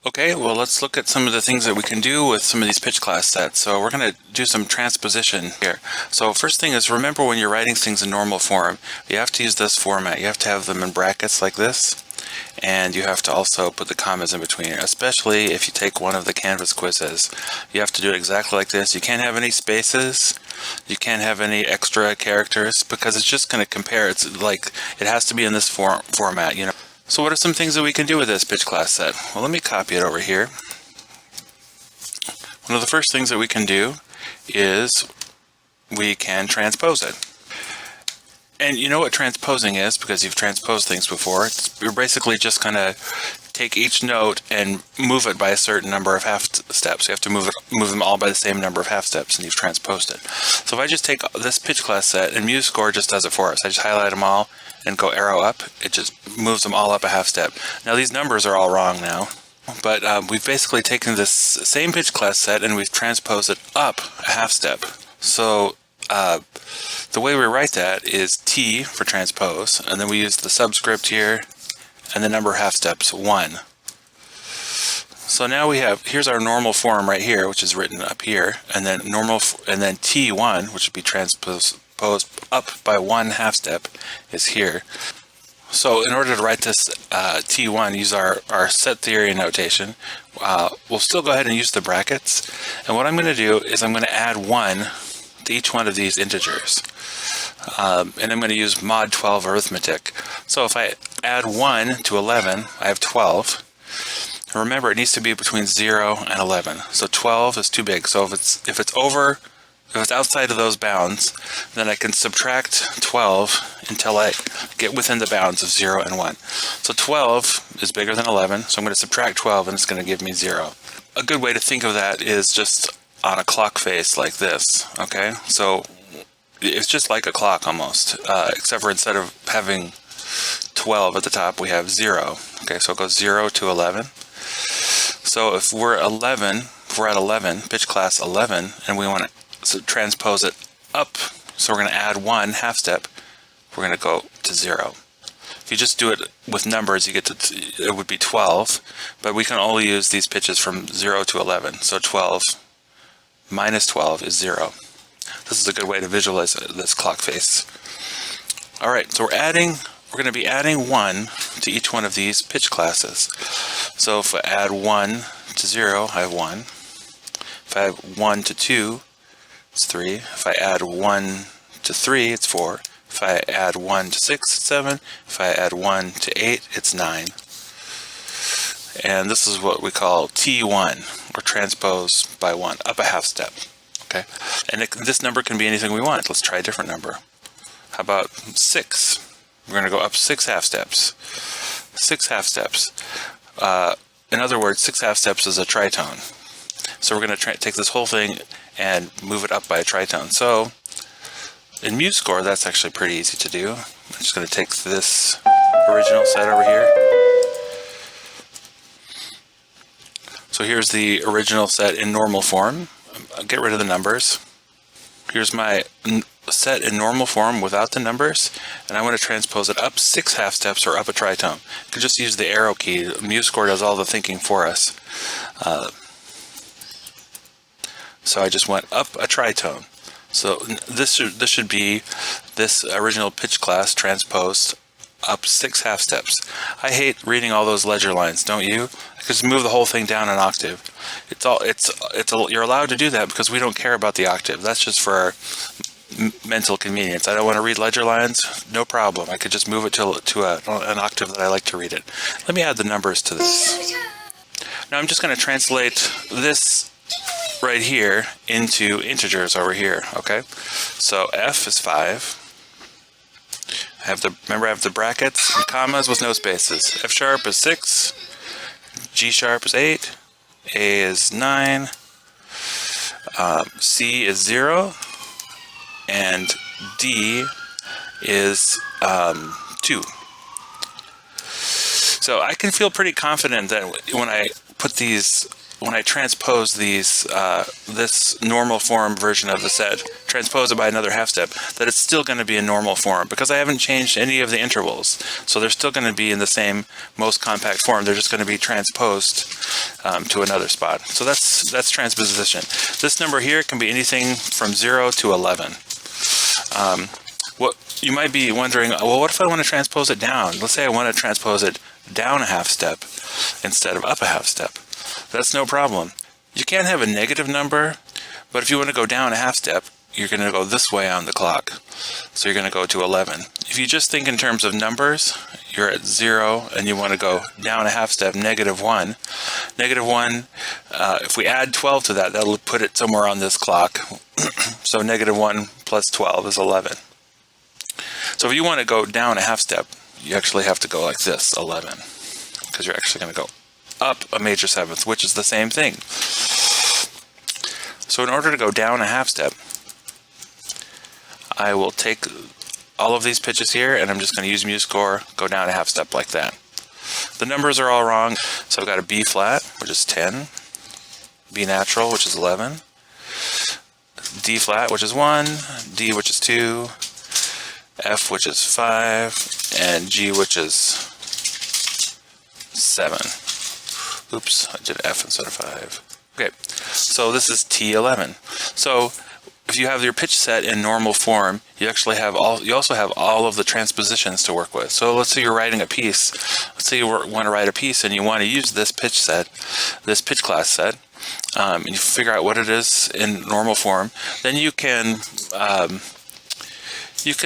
Okay, well, let's look at some of the things that we can do with some of these pitch class sets. So we're going to do some transposition here. So first thing is, remember when you're writing things in normal form, you have to use this format. You have to have them in brackets like this, and you have to also put the commas in between, especially if you take one of the Canvas quizzes. You have to do it exactly like this. You can't have any spaces. You can't have any extra characters because it's just going to compare. It's like it has to be in this format, you know. So what are some things that we can do with this pitch class set? Well, let me copy it over here. One of the first things that we can do is we can transpose it. And you know what transposing is because you've transposed things before. You're basically just going to take each note and move it by a certain number of half steps. You have to move them all by the same number of half steps, and you've transposed it. So if I just take this pitch class set, and Musescore just does it for us. I just highlight them all and go arrow up. It just moves them all up a half step. Now these numbers are all wrong now, but we've basically taken this same pitch class set and we've transposed it up a half step. So the way we write that is T for transpose, and then we use the subscript here and the number of half steps 1. So now we have, here's our normal form right here, which is written up here, and then T1, which would be transposed up by 1 half step, is here. So in order to write this T1, use our set theory notation. We'll still go ahead and use the brackets, and what I'm going to do is I'm going to add 1 to each one of these integers. And I'm going to use mod 12 arithmetic. So if I add 1 to 11, I have 12. And remember, it needs to be between 0 and 11. So 12 is too big. So if it's outside of those bounds, then I can subtract 12 until I get within the bounds of 0 and 1. So 12 is bigger than 11, so I'm going to subtract 12 and it's going to give me 0. A good way to think of that is just on a clock face like this, okay? So it's just like a clock almost, except for instead of having 12 at the top, we have 0. Okay, so it goes 0 to 11. So if we're at 11, pitch class 11, and we want to transpose it up, so we're going to add 1 half step, we're going to go to 0. If you just do it with numbers, you get to, it would be 12, but we can only use these pitches from 0 to 11. So 12 minus 12 is 0. This is a good way to visualize this clock face. All right, so we're going to be adding 1 to each one of these pitch classes. So if I add 1 to 0, I have 1. If I have 1 to 2, it's 3. If I add 1 to 3, it's 4. If I add 1 to 6, it's 7. If I add 1 to 8, it's 9. And this is what we call T1, or transpose by 1, up a half step. Okay, and this number can be anything we want. Let's try a different number. How about 6? We're going to go up 6 half steps. 6 half steps. In other words, 6 half steps is a tritone. So we're going to take this whole thing and move it up by a tritone. So in Musescore, that's actually pretty easy to do. I'm just going to take this original set over here. So here's the original set in normal form. I'll get rid of the numbers. Here's my set in normal form without the numbers, and I want to transpose it up 6 half steps or up a tritone. You can just use the arrow key. Musescore does all the thinking for us. So I just went up a tritone. So this should be this original pitch class transposed up 6 half steps. I hate reading all those ledger lines, don't you? I could just move the whole thing down an octave. You're allowed to do that because we don't care about the octave. That's just for our mental convenience. I don't want to read ledger lines, no problem. I could just move it to an octave that I like to read it. Let me add the numbers to this. Now I'm just going to translate this right here into integers over here, okay? So F is 5. Remember I have the brackets and commas with no spaces. F sharp is 6, G sharp is 8, A is 9, C is 0, and D is 2. So I can feel pretty confident that when I put these when I transpose these, this normal form version of the set, transpose it by another half step, that it's still going to be in normal form because I haven't changed any of the intervals. So they're still going to be in the same most compact form. They're just going to be transposed to another spot. So that's transposition. This number here can be anything from 0 to 11. What you might be wondering, well, what if I want to transpose it down? Let's say I want to transpose it down a half step instead of up a half step. That's no problem. You can have a negative number, but if you want to go down a half step, you're going to go this way on the clock. So you're going to go to 11. If you just think in terms of numbers, you're at 0 and you want to go down a half step, -1. -1, if we add 12 to that, that'll put it somewhere on this clock. So -1 plus 12 is 11. So if you want to go down a half step, you actually have to go like this, 11, because you're actually going to go up a major seventh, which is the same thing. So in order to go down a half step, I will take all of these pitches here, and I'm just going to use Musescore, go down a half step like that. The numbers are all wrong, so I've got a B flat, which is 10, B natural, which is 11, D flat, which is 1, D, which is 2, F, which is 5, and G, which is 7. Oops, I did F instead of 5. Okay, so this is T11. So if you have your pitch set in normal form, you also have all of the transpositions to work with. So let's say you're writing a piece. Let's say you want to write a piece and you want to use this pitch set, this pitch class set, and you figure out what it is in normal form. Then you can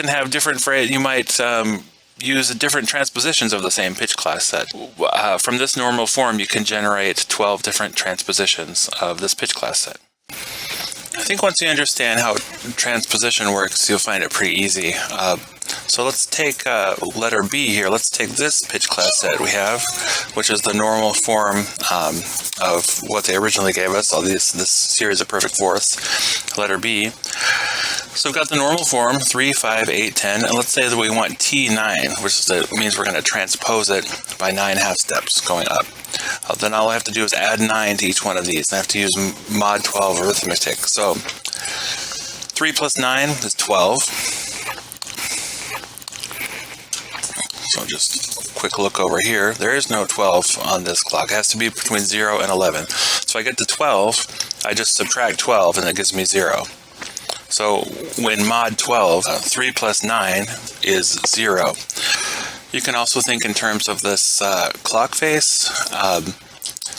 have different phrases. You might use different transpositions of the same pitch class set. From this normal form, you can generate 12 different transpositions of this pitch class set. I think once you understand how transposition works, you'll find it pretty easy. So let's take letter B here. Let's take this pitch class set we have, which is the normal form of what they originally gave us, all this series of perfect fourths, letter B. So we've got the normal form, 3, 5, 8, 10, and let's say that we want T9, which means we're going to transpose it by 9 half steps going up. Then all I have to do is add 9 to each one of these. I have to use mod 12 arithmetic. So 3 plus 9 is 12. So just a quick look over here. There is no 12 on this clock. It has to be between 0 and 11. So I get to 12, I just subtract 12, and that gives me 0. So when mod 12, 3 plus 9 is 0. You can also think in terms of this clock face.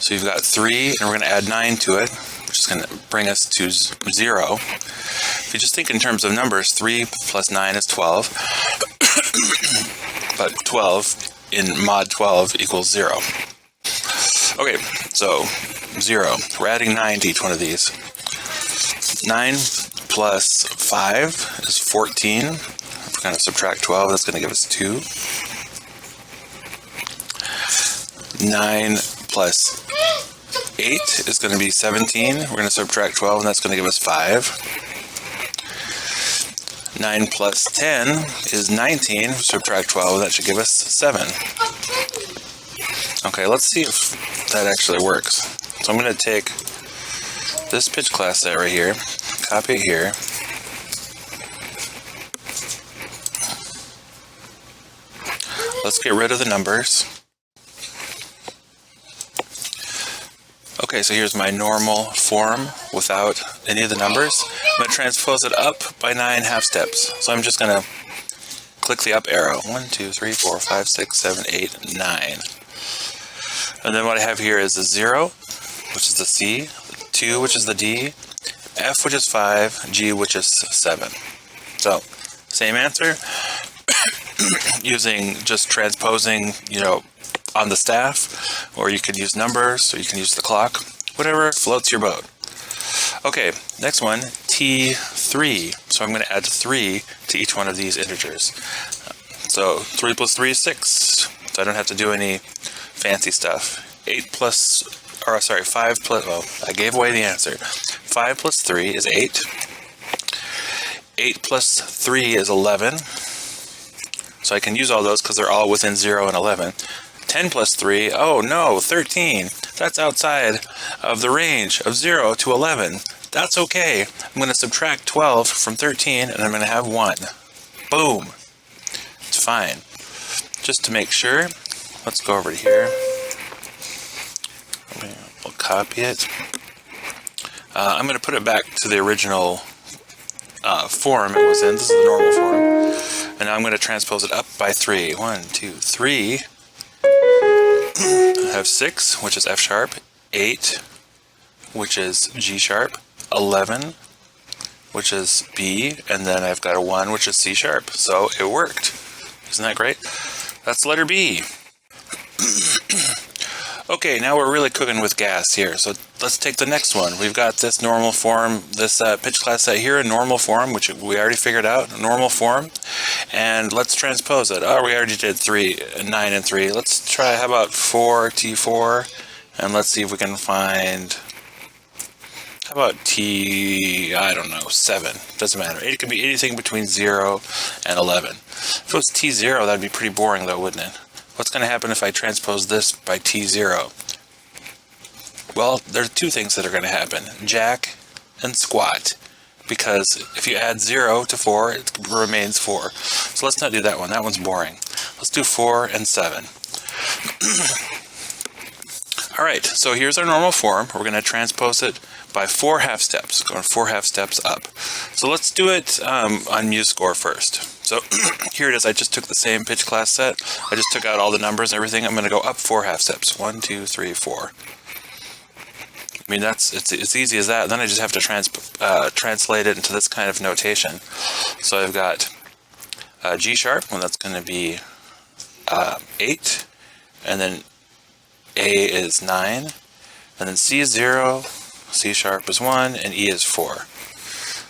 So you've got 3, and we're going to add 9 to it, which is going to bring us to 0. If you just think in terms of numbers, 3 plus 9 is 12. But 12 in mod 12 equals 0. Okay, so 0. We're adding 9 to each one of these. 9 plus 5 is 14. If we're going to subtract 12, that's going to give us 2. 9 plus 8 is going to be 17. We're going to subtract 12, and that's going to give us 5. 9 plus 10 is 19. Subtract 12, that should give us 7. Okay, let's see if that actually works. So I'm going to take this pitch class set right here, copy it here. Let's get rid of the numbers. Okay, so here's my normal form without any of the numbers. I'm going to transpose it up by 9 half steps. So I'm just going to click the up arrow. 1, 2, 3, 4, 5, 6, 7, 8, 9. And then what I have here is the 0, which is the C, 2, which is the D, F, which is 5, G, which is 7. So, same answer. Using just transposing, on the staff, or you can use numbers, or you can use the clock, whatever floats your boat. Okay, next one, T3. So I'm going to add 3 to each one of these integers. So 3 plus 3 is 6. So I don't have to do any fancy stuff. 5 plus, I gave away the answer. 5 plus 3 is 8. 8 plus 3 is 11. So I can use all those because they're all within 0 and 11. 10 plus 3, oh no, 13. That's outside of the range of 0 to 11. That's okay. I'm going to subtract 12 from 13, and I'm going to have 1. Boom. It's fine. Just to make sure, let's go over to here. We'll copy it. I'm going to put it back to the original form it was in. This is the normal form. And now I'm going to transpose it up by 3. 1, 2, 3. I have 6, which is F sharp. 8, which is G sharp. 11, which is B. And then I've got a 1, which is C sharp. So it worked. Isn't that great? That's letter B. Okay, now we're really cooking with gas here. So let's take the next one. We've got this normal form, this pitch class set here in normal form, which we already figured out, normal form. And let's transpose it. Oh, we already did 3, 9 and 3. Let's try, how about 4, T4? And let's see if we can find, how about T, I don't know, 7. Doesn't matter. It could be anything between 0 and 11. If it was T0, that'd be pretty boring though, wouldn't it? What's going to happen if I transpose this by T0? Well, there are two things that are going to happen. Jack and squat. Because if you add 0 to 4, it remains 4. So let's not do that one. That one's boring. Let's do 4 and 7. Alright, so here's our normal form. We're going to transpose it by 4 half steps. Going 4 half steps up. So let's do it on Musescore first. So here it is. I just took the same pitch class set. I just took out all the numbers and everything. I'm going to go up 4 half steps. 1, 2, 3, 4. I mean, it's easy as that. Then I just have to translate it into this kind of notation. So I've got G sharp, well, that's going to be 8, and then A is 9, and then C is 0, C sharp is 1, and E is 4.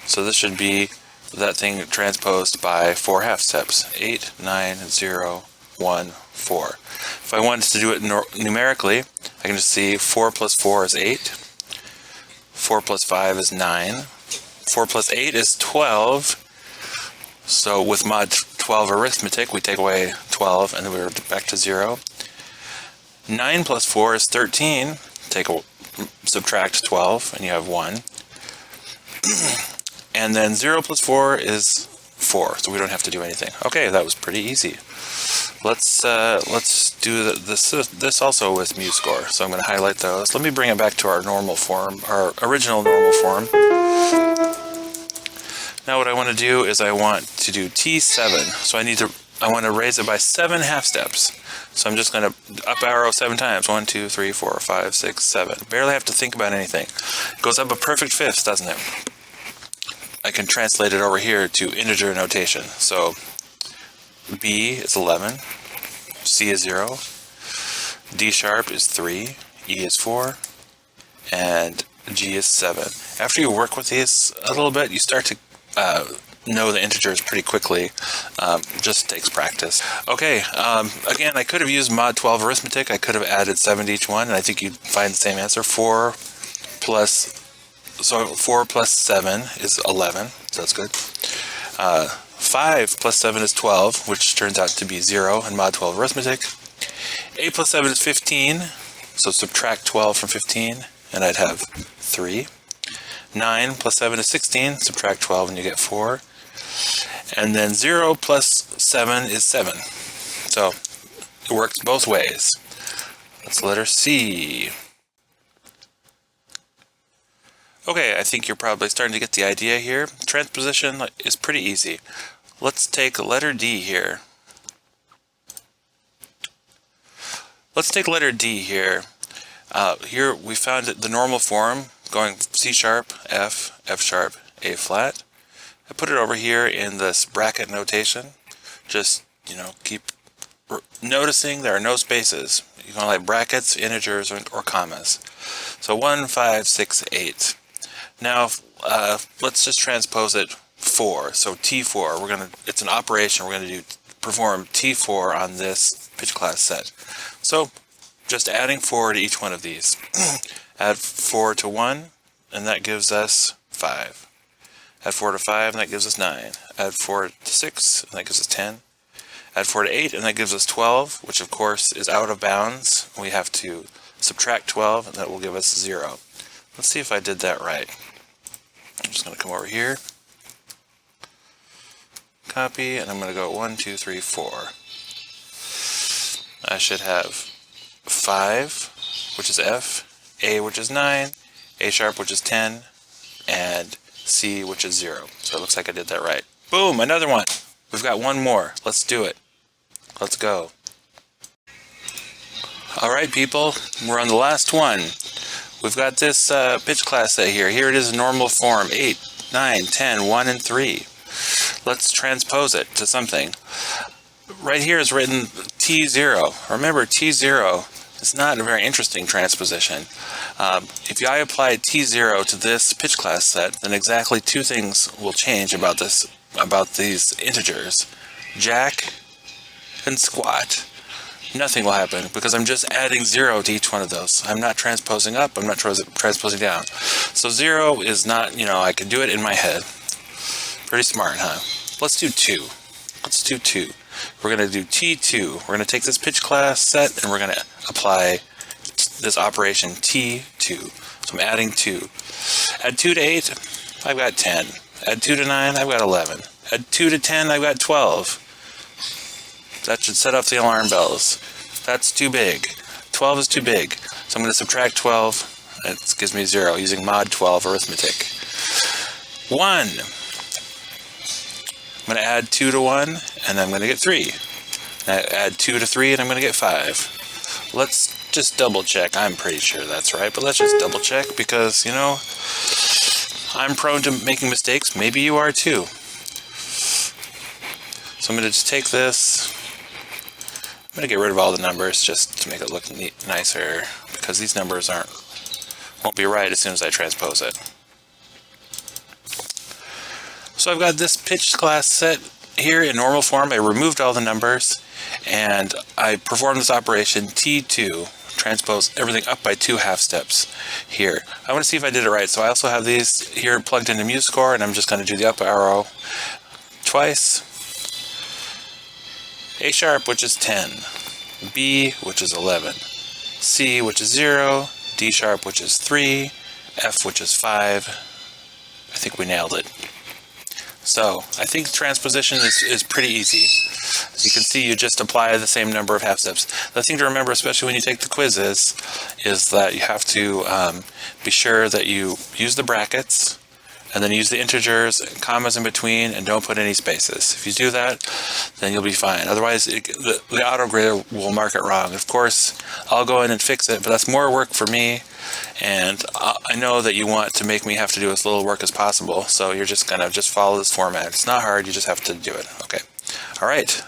So this should be that thing transposed by 4 half steps. 8, 9, 0, 1, 4. If I wanted to do it numerically, I can just see 4 plus 4 is 8. 4 plus 5 is 9. 4 plus 8 is 12. So with mod 12 arithmetic, we take away 12 and then we're back to 0. 9 plus 4 is 13. Subtract 12 and you have 1. And then 0 plus 4 is 4, so we don't have to do anything. Okay, that was pretty easy. Let's do this also with Musescore. So I'm going to highlight those. Let me bring it back to our normal form, our original normal form. Now what I want to do is I want to do T7. So I want to raise it by 7 half steps. So I'm just going to up arrow 7 times. 1, 2, 3, 4, 5, 6, 7. Barely have to think about anything. It goes up a perfect fifth, doesn't it? I can translate it over here to integer notation. So B is 11, C is 0, D sharp is 3, E is 4, and G is 7. After you work with these a little bit, you start to know the integers pretty quickly. Just takes practice. Okay, again, I could have used mod 12 arithmetic. I could have added 7 to each one, and I think you'd find the same answer. 4 plus 7 is 11, so that's good. 5 plus 7 is 12, which turns out to be 0 in mod 12 arithmetic. 8 plus 7 is 15, so subtract 12 from 15, and I'd have 3. 9 plus 7 is 16, subtract 12 and you get 4. And then 0 plus 7 is 7. So it works both ways. That's letter C. Okay, I think you're probably starting to get the idea here. Transposition is pretty easy. Let's take letter D here. Here we found the normal form going C sharp, F, F sharp, A flat. I put it over here in this bracket notation. Just, keep noticing there are no spaces. You can like brackets, integers, or commas. So 1, 5, 6, 8. Now, let's just transpose it 4. So T4, it's an operation. We're going to perform T4 on this pitch class set. So just adding 4 to each one of these. Add 4 to 1, and that gives us 5. Add 4 to 5, and that gives us 9. Add 4 to 6, and that gives us 10. Add 4 to 8, and that gives us 12, which of course is out of bounds. We have to subtract 12, and that will give us 0. Let's see if I did that right. I'm just going to come over here, copy, and I'm going to go 1, 2, 3, 4. I should have 5, which is F, A, which is 9, A sharp, which is 10, and C, which is 0. So it looks like I did that right. Boom, another one. We've got one more. Let's do it. Let's go. Alright people, we're on the last one. We've got this pitch class set here. Here it is in normal form, 8, 9, 10, 1, and 3. Let's transpose it to something. Right here is written T0. Remember, T0 is not a very interesting transposition. If I apply T0 to this pitch class set, then exactly two things will change about these integers. Jack and squat. Nothing will happen because I'm just adding 0 to each one of those. I'm not transposing up, I'm not transposing down. So 0 is not, I can do it in my head. Pretty smart, huh? Let's do 2. Let's do 2. We're going to do T2. We're going to take this pitch class set and we're going to apply this operation T2. So I'm adding 2. Add 2 to 8, I've got 10. Add 2 to 9, I've got 11. Add 2 to 10, I've got 12. That should set off the alarm bells. That's too big. 12 is too big. So I'm going to subtract 12. It gives me 0 using mod 12 arithmetic. 1. I'm going to add 2 to 1, and I'm going to get 3. I add 2 to 3, and I'm going to get 5. Let's just double check. I'm pretty sure that's right, but let's just double check because, I'm prone to making mistakes. Maybe you are too. So I'm going to just take this. I'm going to get rid of all the numbers just to make it look nicer because these numbers won't be right as soon as I transpose it. So I've got this pitch class set here in normal form. I removed all the numbers and I performed this operation T2, transpose everything up by 2 half steps here. I want to see if I did it right. So I also have these here plugged into Musescore, and I'm just going to do the up arrow twice. A sharp, which is 10, B, which is 11, C, which is 0, D sharp, which is 3, F, which is 5. I think we nailed it. So I think transposition is pretty easy. As you can see, you just apply the same number of half steps. The thing to remember, especially when you take the quizzes, is that you have to be sure that you use the brackets and then use the integers, commas in between, and don't put any spaces. If you do that, then you'll be fine. Otherwise, the autograder will mark it wrong. Of course, I'll go in and fix it, but that's more work for me, and I know that you want to make me have to do as little work as possible, so you're just gonna follow this format. It's not hard, you just have to do it. Okay. All right.